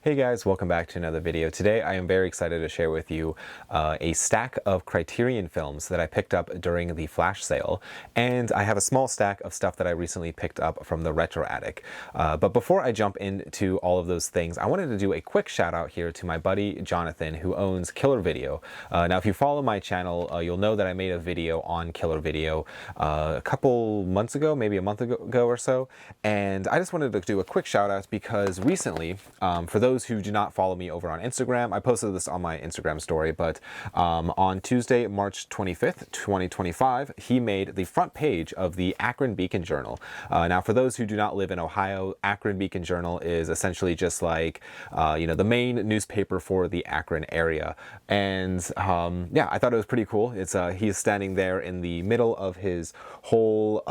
Hey guys, welcome back to another video. Today I am very excited to share with you a stack of Criterion films that I picked up during the flash sale, and I have a small stack of stuff that I recently picked up from the Retro Attic. But before I jump into all of those things, I wanted to do a quick shout out here to my buddy Jonathan, who owns Killer Video. Now if you follow my channel, you'll know that I made a video on Killer Video a couple months ago, maybe a month ago or so, and I just wanted to do a quick shout out because recently, for those who do not follow me over on Instagram, I posted this on my Instagram story, but on Tuesday, March 25th, 2025, he made the front page of the Akron Beacon Journal. Now, for those who do not live in Ohio, Akron Beacon Journal is essentially just like, the main newspaper for the Akron area. And yeah, I thought it was pretty cool. He's standing there in the middle of his whole,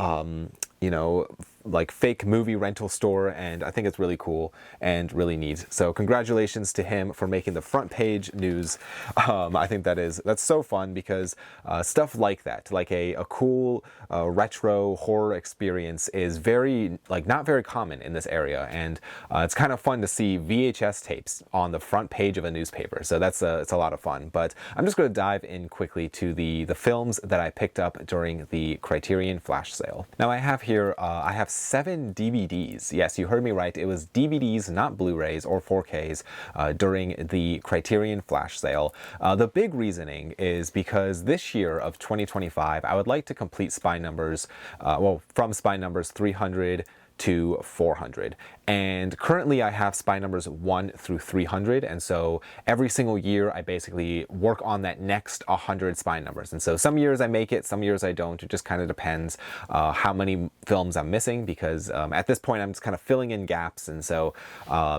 like fake movie rental store, and I think it's really cool and really neat. So congratulations to him for making the front page news. I think that's so fun because stuff like that, like a cool retro horror experience, is not very common in this area, and it's kind of fun to see VHS tapes on the front page of a newspaper. So it's a lot of fun. But I'm just going to dive in quickly to the films that I picked up during the Criterion flash sale. Now I have here, I have 7 DVDs. Yes, you heard me right. It was DVDs, not Blu-rays or 4Ks, during the Criterion flash sale. The big reasoning is because this year of 2025, I would like to complete spine numbers, from spine numbers 300 to 400, and currently I have spine numbers 1 through 300, and so every single year I basically work on that next 100 spine numbers. And so some years I make it, some years I don't. It just kind of depends how many films I'm missing, because at this point I'm just kind of filling in gaps, and so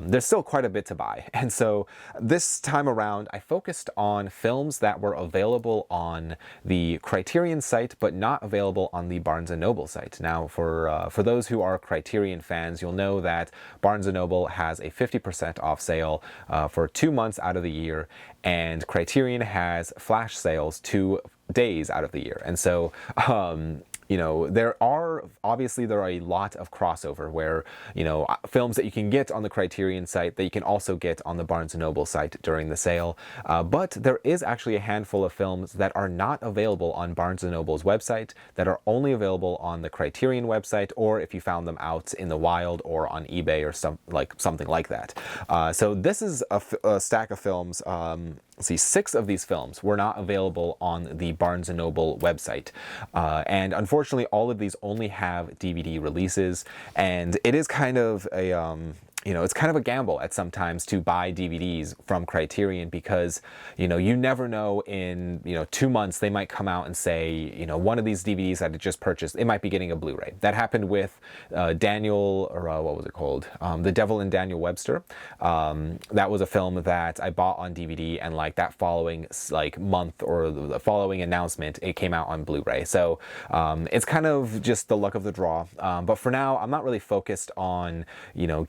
there's still quite a bit to buy. And so this time around I focused on films that were available on the Criterion site but not available on the Barnes & Noble site. Now for those who are Criterion fans, you'll know that Barnes & Noble has a 50% off sale for 2 months out of the year, and Criterion has flash sales 2 days out of the year. And so there are a lot of crossover where, films that you can get on the Criterion site that you can also get on the Barnes & Noble site during the sale. But there is actually a handful of films that are not available on Barnes & Noble's website, that are only available on the Criterion website, or if you found them out in the wild or on eBay or something like that. So this is a stack of films. Let's see, 6 of these films were not available on the Barnes & Noble website. And unfortunately, all of these only have DVD releases, and it is kind of it's kind of a gamble at sometimes to buy DVDs from Criterion, because, you never know, in, 2 months they might come out and say, one of these DVDs that I just purchased, it might be getting a Blu-ray. That happened with Daniel, or what was it called? The Devil and Daniel Webster. That was a film that I bought on DVD, and like that following month, or the following announcement, it came out on Blu-ray. So it's kind of just the luck of the draw. But for now, I'm not really focused on,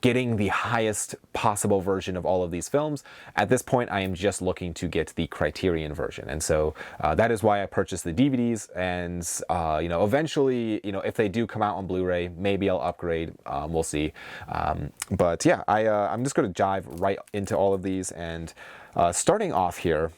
getting the highest possible version of all of these films. At this point, I am just looking to get the Criterion version, and so that is why I purchased the DVDs. And eventually, if they do come out on Blu-ray, maybe I'll upgrade. We'll see. But yeah, I'm just going to dive right into all of these, and starting off here,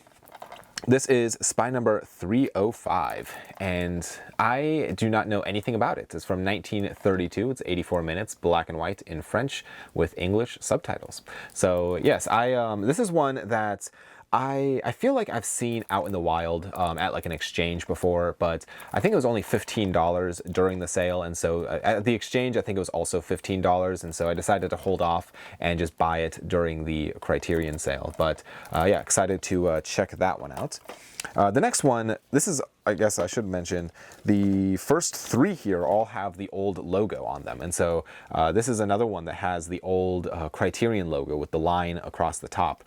this is spine number 305, and I do not know anything about it. It's from 1932. It's 84 minutes, black and white in French with English subtitles. So yes, this is one that I feel like I've seen out in the wild at like an exchange before, but I think it was only $15 during the sale, and so at the exchange I think it was also $15, and so I decided to hold off and just buy it during the Criterion sale. But yeah, excited to check that one out. The next one, this is, I guess I should mention, the first 3 here all have the old logo on them, and so this is another one that has the old Criterion logo with the line across the top.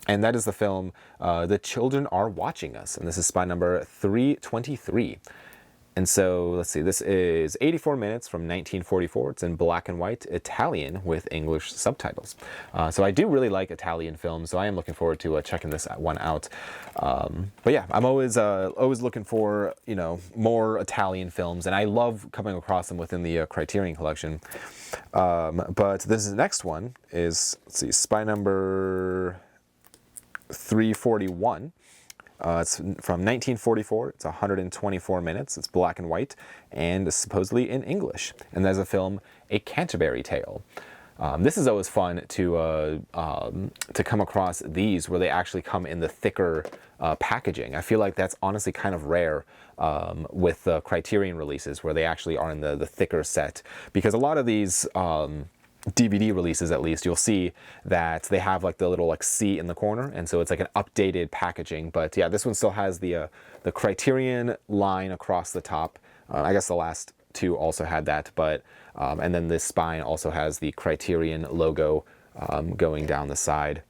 And that is the film The Children Are Watching Us, and this is spine number 323. And so let's see, this is 84 minutes from 1944. It's in black and white, Italian with English subtitles. So I do really like Italian films, so I am looking forward to checking this one out. But yeah, I'm always looking for, more Italian films, and I love coming across them within the Criterion collection. But this next one is, let's see, Spy Number 341. It's from 1944. It's 124 minutes. It's black and white, and is supposedly in English. And there's a film, A Canterbury Tale. This is always fun to come across these where they actually come in the thicker packaging. I feel like that's honestly kind of rare with the Criterion releases, where they actually are in the thicker set, because a lot of these DVD releases, at least, you'll see that they have like the little C in the corner, and so it's like an updated packaging. But yeah, this one still has the Criterion line across the top. I guess the last two also had that, but and then this spine also has the Criterion logo going down the side.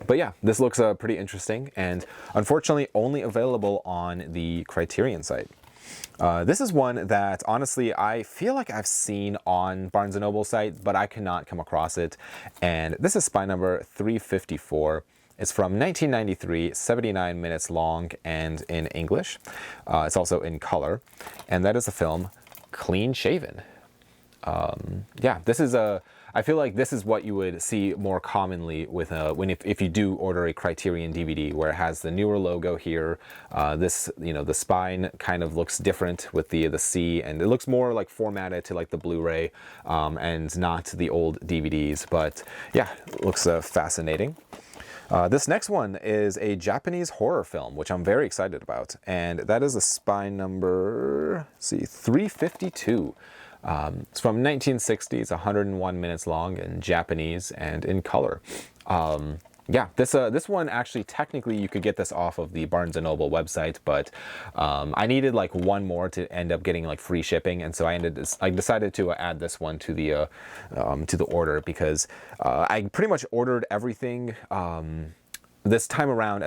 But yeah, this looks pretty interesting, and unfortunately only available on the Criterion site. This is one that, honestly, I feel like I've seen on Barnes & Noble site, but I cannot come across it. And this is Spy Number 354. It's from 1993, 79 minutes long, and in English. It's also in color. And that is the film Clean Shaven. Yeah, this is I feel like this is what you would see more commonly with if you do order a Criterion DVD, where it has the newer logo here. This, the spine kind of looks different with the C, and it looks more like formatted to like the Blu-ray and not the old DVDs. But yeah, it looks fascinating. This next one is a Japanese horror film, which I'm very excited about, and that is a Spy Number, let's see, 352. It's from 1960. It's 101 minutes long, in Japanese and in color. Yeah, this one actually, technically you could get this off of the Barnes & Noble website, but I needed like one more to end up getting like free shipping, and so I decided to add this one to the order, because I pretty much ordered everything this time around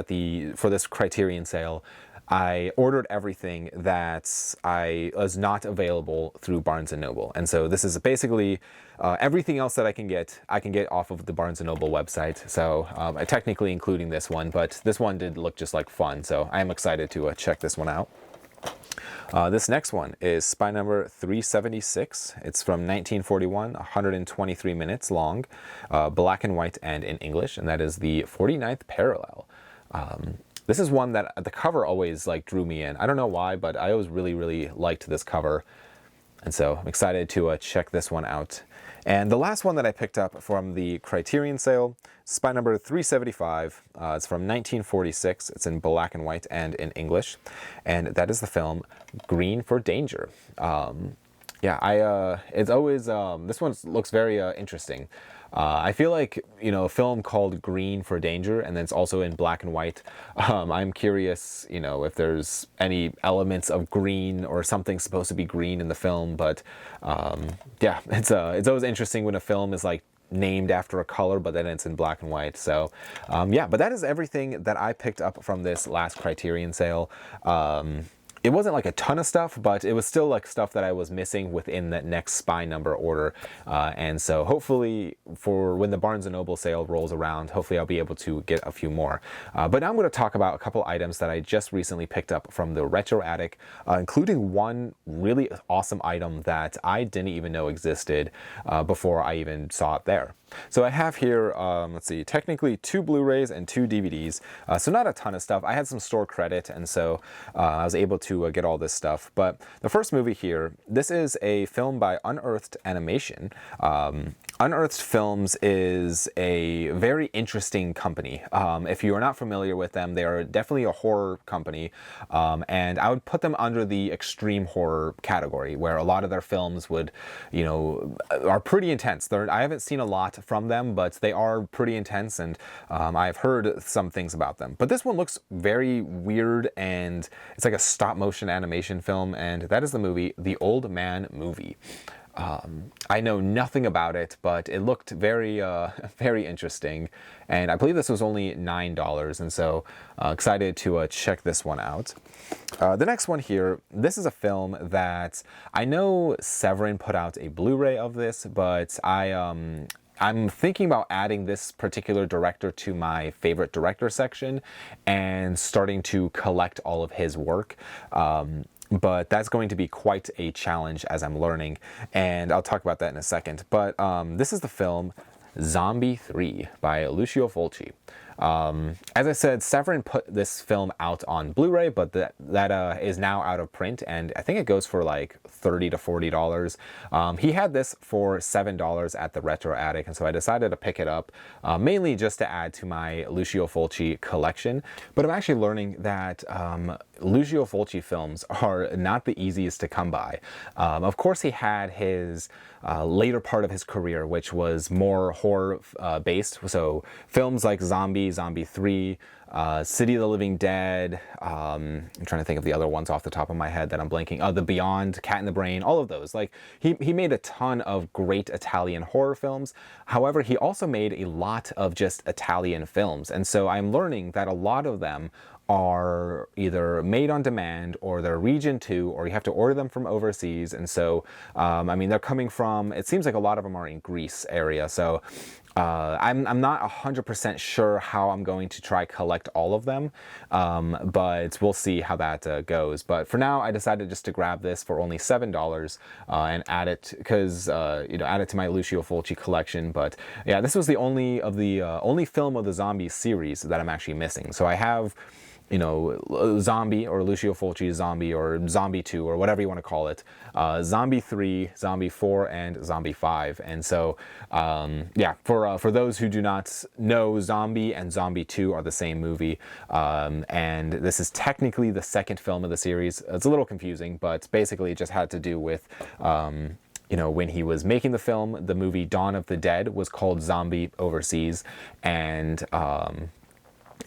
for this Criterion sale. I ordered everything that was not available through Barnes & Noble. And so this is basically everything else that I can get off of the Barnes & Noble website. So technically including this one, but this one did look just like fun. So I am excited to check this one out. This next one is Spy Number 376. It's from 1941, 123 minutes long, black and white and in English, and that is the 49th Parallel. This is one that the cover always drew me in. I don't know why, but I always really, really liked this cover. And so I'm excited to check this one out. And the last one that I picked up from the Criterion sale, Spy Number 375. It's from 1946. It's in black and white and in English. And that is the film Green for Danger. It's always, this one looks very interesting. I feel like, a film called Green for Danger, and then it's also in black and white. I'm curious, if there's any elements of green or something supposed to be green in the film. But yeah, it's always interesting when a film is named after a color, but then it's in black and white. So yeah, but that is everything that I picked up from this last Criterion sale. It wasn't a ton of stuff, but it was still stuff that I was missing within that next Spy Number order. And so hopefully for when the Barnes & Noble sale rolls around, hopefully I'll be able to get a few more. But now I'm going to talk about a couple items that I just recently picked up from the Retro Attic, including one really awesome item that I didn't even know existed before I even saw it there. So I have here, let's see, technically 2 Blu-rays and 2 DVDs, so not a ton of stuff. I had some store credit, and so I was able to get all this stuff. But the first movie here, this is a film by Unearthed Animation. Unearthed Films is a very interesting company. If you are not familiar with them, they are definitely a horror company, and I would put them under the extreme horror category, where a lot of their films would, are pretty intense. I haven't seen a lot from them, but they are pretty intense, and I've heard some things about them. But this one looks very weird, and it's like a stop-motion animation film, and that is the movie The Old Man Movie. I know nothing about it, but it looked very, very interesting. And I believe this was only $9, and so excited to check this one out. The next one here, this is a film that I know Severin put out a Blu-ray of this, but I'm thinking about adding this particular director to my favorite director section and starting to collect all of his work. But that's going to be quite a challenge as I'm learning, and I'll talk about that in a second. But this is the film Zombie 3 by Lucio Fulci. As I said, Severin put this film out on Blu-ray, but that is now out of print, and I think it goes for like $30 to $40. He had this for $7 at the Retro Attic, and so I decided to pick it up, mainly just to add to my Lucio Fulci collection. But I'm actually learning that Lucio Fulci films are not the easiest to come by. Of course, he had his later part of his career, which was more horror based. So films like Zombie 3, City of the Living Dead, I'm trying to think of the other ones off the top of my head that I'm blanking. The Beyond, Cat in the Brain, all of those. Like he made a ton of great Italian horror films. However, he also made a lot of just Italian films. And so I'm learning that a lot of them are either made on demand or they're region 2, or you have to order them from overseas. And so, I mean, they're coming from, it seems like a lot of them are in Greece area. So I'm not 100% sure how I'm going to try collect all of them, but we'll see how that goes. But for now, I decided just to grab this for only $7 and add it, because add it to my Lucio Fulci collection. But yeah, this was the only film of the Zombie series that I'm actually missing. So I have, Zombie, or Lucio Fulci's Zombie, or Zombie 2, or whatever you want to call it, Zombie 3, Zombie 4, and Zombie 5. And so, yeah, for those who do not know, Zombie and Zombie 2 are the same movie, and this is technically the second film of the series. It's a little confusing, but basically it just had to do with when he was making the film, the movie Dawn of the Dead was called Zombie overseas, and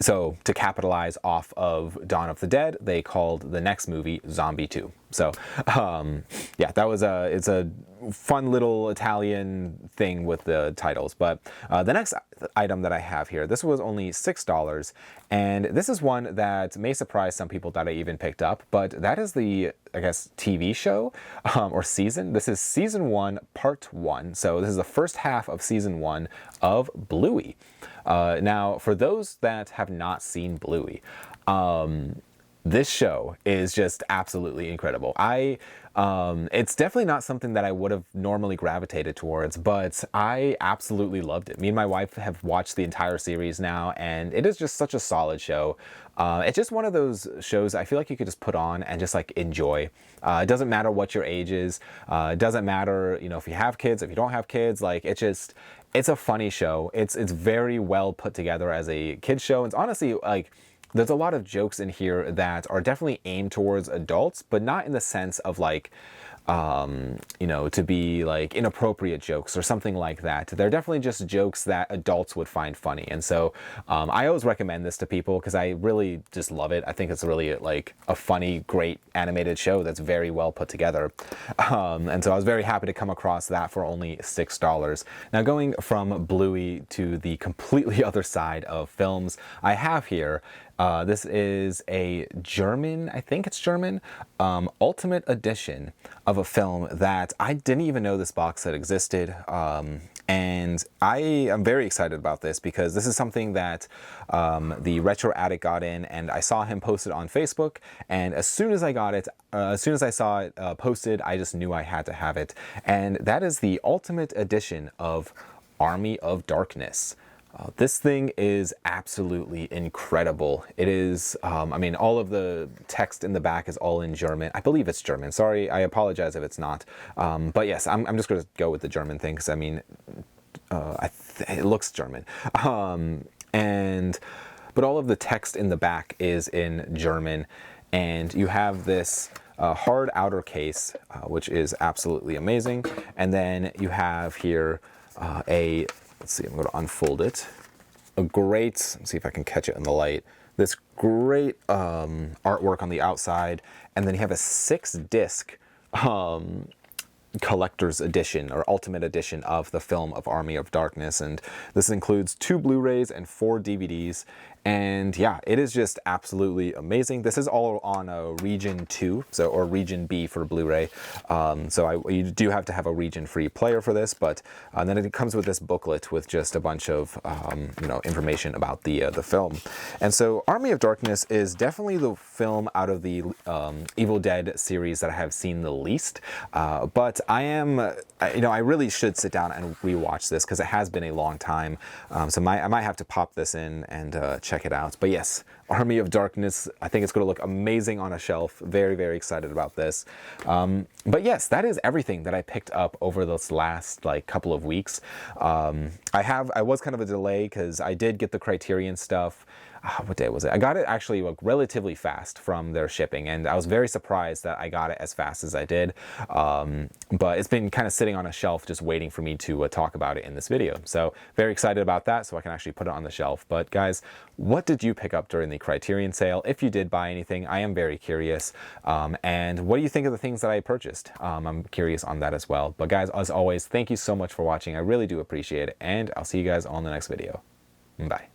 so to capitalize off of Dawn of the Dead, they called the next movie Zombie 2. So yeah, it's a fun little Italian thing with the titles. But the next item that I have here, this was only $6, and this is one that may surprise some people that I even picked up, but that is the, I guess, TV show or season. This is season 1, part 1. So this is the first half of season 1 of Bluey. Now, for those that have not seen Bluey, this show is just absolutely incredible. It's definitely not something that I would have normally gravitated towards, but I absolutely loved it. Me and my wife have watched the entire series now, and it is just such a solid show. It's just one of those shows I feel like you could just put on and just like enjoy. It doesn't matter what your age is. It doesn't matter, if you have kids, if you don't have kids. Like it's a funny show. It's very well put together as a kids show. It's honestly like, there's a lot of jokes in here that are definitely aimed towards adults, but not in the sense of like, to be like inappropriate jokes or something like that. They're definitely just jokes that adults would find funny. And so I always recommend this to people because I really just love it. I think it's really like a funny, great animated show that's very well put together. And so I was very happy to come across that for only $6. Now, going from Bluey to the completely other side of films, I have here, this is a German, I think it's German, Ultimate Edition of a film that I didn't even know this box set existed. And I am very excited about this because this is something that the Retro Attic got in, and I saw him post it on Facebook. And as soon as I got it, as soon as I saw it posted, I just knew I had to have it. And that is the Ultimate Edition of Army of Darkness. This thing is absolutely incredible. It is, all of the text in the back is all in German. I believe it's German. Sorry, I apologize if it's not. But yes, I'm just going to go with the German thing because, it looks German. But all of the text in the back is in German. And you have this hard outer case, which is absolutely amazing. And then you have here let's see, I'm going to unfold it. Let's see if I can catch it in the light. This great artwork on the outside, and then you have a 6-disc collector's edition or ultimate edition of the film of Army of Darkness, and this includes 2 Blu-rays and 4 DVDs. And yeah, it is just absolutely amazing. This is all on a Region 2, or Region B for Blu-ray. You do have to have a region-free player for this, but then it comes with this booklet with just a bunch of information about the film. And so Army of Darkness is definitely the film out of the Evil Dead series that I have seen the least. But I really should sit down and rewatch this because it has been a long time. So I might have to pop this in and check it out. But yes, Army of Darkness, I think it's going to look amazing on a shelf. Very, very excited about this. But yes, that is everything that I picked up over this last couple of weeks. I was kind of a delay because I did get the Criterion stuff. What day was it? I got it actually relatively fast from their shipping, and I was very surprised that I got it as fast as I did. But it's been kind of sitting on a shelf just waiting for me to talk about it in this video. So very excited about that, so I can actually put it on the shelf. But guys, what did you pick up during the Criterion sale? If you did buy anything, I am very curious. And what do you think of the things that I purchased? I'm curious on that as well. But guys, as always, thank you so much for watching. I really do appreciate it, and I'll see you guys on the next video. Bye.